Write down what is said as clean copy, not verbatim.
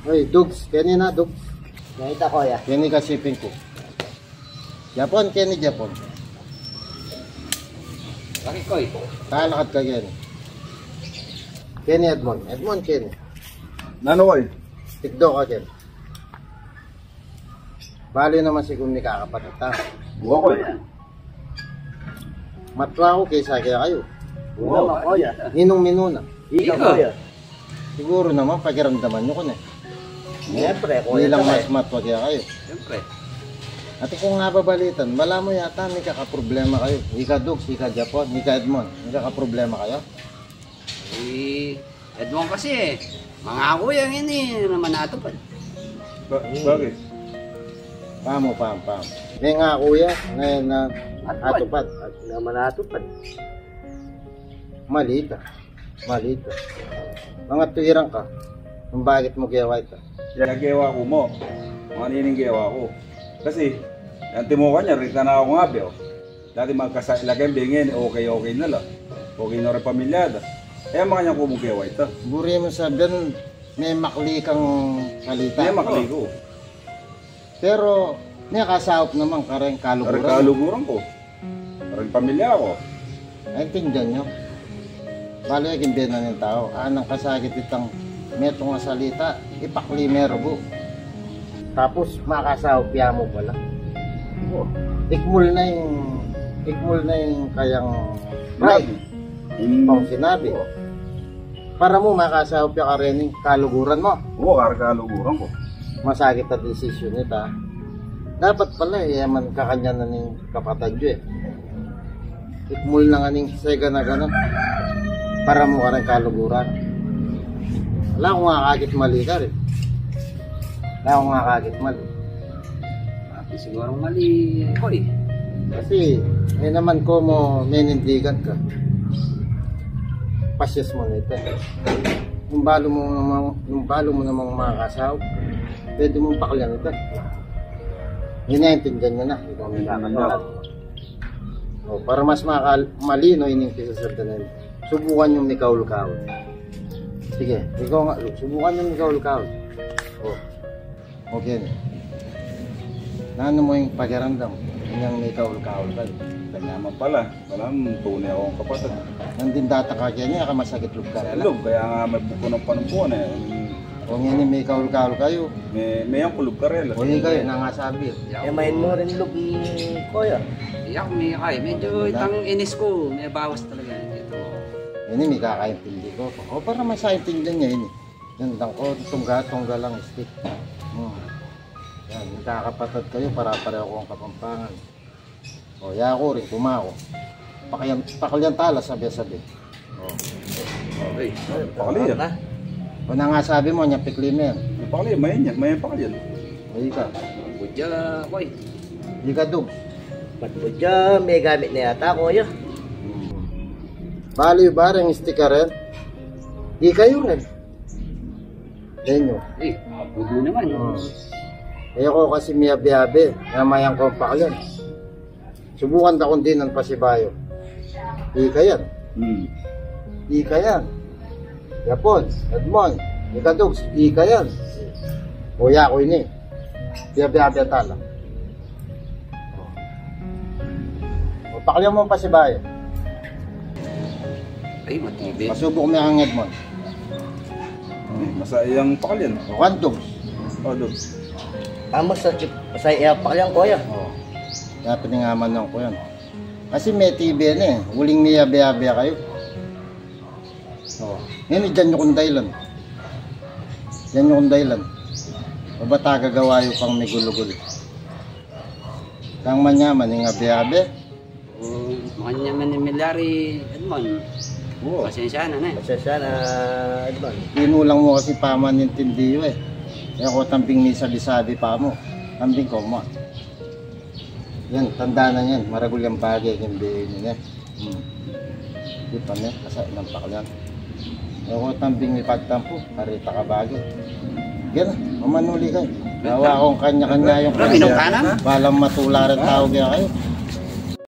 Oy, Dugs. Kenny na, Dugs. Nakita ko ya. Kenny ka shipping ko. Japon, Kenny, Japon. Bakit ko eh? Kalakad ka, Kenny. Kenny, Edmond. Edmond, Kenny. Nano ko eh? Tikdo ka, Kenny. Bali naman si kung nikakapatat ha. Buwa ko eh. Matwa ko kaysa kaya kayo. Una ko ya. Ninong minuna. Ikaw ko ya. Siguro naman pakiramdaman nyo ko na. Siyempre, ko Hindi ya. lang mas matwa kaya kayo. Siyempre. At kung nababalitan, wala mo yata may kakaproblema kayo. Ika Dugs, ika Japon, ika Edmond. May kakaproblema kayo? Eh, Edmond kasi eh. Mga kuya yun eh, naman natupad. Bakit? Pam. May nga kuya, ngayon na atupad. At naman natupad. Malita. Mga tuwirang ka, kung bakit mo gawa ito. Yan gawa ko mo. Mga nining gawa ko. Kasi, ang timukan niya, rin na ako nga be. Dati magkasailagay, bingin, okay na lang. Okay na rin pamilyada. Kaya mga niya kumugawa ito. Buri mo sabihin, may makli kang salita. Kaya makali ko. Pero, may kasahop naman ka rin Rin kaluguran. kaluguran ko. Rin pamilya ko. Naintindihan nyo? Bali, kindihan ng tao. Anang kasagit itang metong nga salita, ipakli merbo. Tapos, makasahop ya mo pala. Ikmul na yung kayang pride. Pang sinabi. Para mo makasahop ya ka rin yung kaluguran mo. Oo, kaluguran ko. Masakit na desisyon nito. Dapat pala yaman kakanya na ng kapatid nyo eh. Ikmul na nga ng sega na gano'n. Para mo ka rin kaluguran. Wala akong kakakit mali ka rin. Wala akong kakakit mali. Bakit siguro mali ko eh. Kasi may naman ko mo menindigan ka. Pasyas mo nito. Nung balo mo namang makakasaw, pwede mong paklan ito. Hinaintindihan nyo na. Ikaw may kakatawa. O, para mas malino ining pisasalta na yun. Subukan yung mikaul-kaul. Sige, ikaw nga, subukan yung mikaul-kaul. O, okay na. Naano mo yung pakiramdam? Yung mikaul-kaul ka. Kanya naman pala. Walang tunay akong kapatid. Nandin data ka kaya niya, masakit loob ka. Sa loob, kaya nga may buko ng panumpuan eh. Kung yan yung mikaul-kaul kayo, May ang kulog ka rin. o yun kayo, nangasabi. Eh, main mo rin look ko ya. Iyak may kay. Medyo itang inis ko. May bawas talaga. Ito. Yun yung may kakaintindi ko. O para masaintindihan niya yun eh. Gandang ko, tungga lang stick. Yan, magkakapatid kayo para pareho kong kapampangan. O, ya ako rin, kumako. Pakalyan tala, sabi-sabi. O, Okay. Pakali yan. o na nga sabi mo, niya pikli mo yan. Pakali, may pakali yan. O, ika. Budya ko eh. Ika, Dugs. Patpudya, may gamit na yata ko ya. Bali ba rin sticker rin? Di kayo rin. Denyo. Eh, budo naman. Ayoko kasi miyabi-yabi. Namayang ko pakalyan. Subukan na kung din ng pasibayo. Ika yan. Ika yan. Japon, Edmond, Ika Dugs, Ika yan. Kuya ko ini. Biyabi-yabi tala. O, pakalyan mo pa si Bayo. Ay, matibay. Masubok mo ang Edmond. Masayang pakali yan. O, kan Dugs. O, dog. Sa iya pa lang ko ya. O, kaya piningaman lang ko yan. Kasi may TV na eh. Huling miyabi-yabi kayo. O, ngayon dyan yung kundaylan. Dyan yung kundaylan. O ba gagawa yung pang may gulo-gulo? Kang manyaman, yung abe-abe. Makanya man ni Milari Edmond. Oo. Pasensya na eh. Pasensya na, Edmond. Pinulang mo kasi paman yung tindiyo eh. Kaya ako tambing ni sabi-sabi pa mo. Tambing ko mo. Yan, tanda na yan. Maragul yung bagay yung bihin niya. Di pa niya, kasi ilang paklan. Kaya ako tambing may pagtampo. Harita ka bagay. Gano'n, mamanuli kayo. Gawa akong kanya-kanya yung Minom ka na? Balang matula rin tawag yan kayo.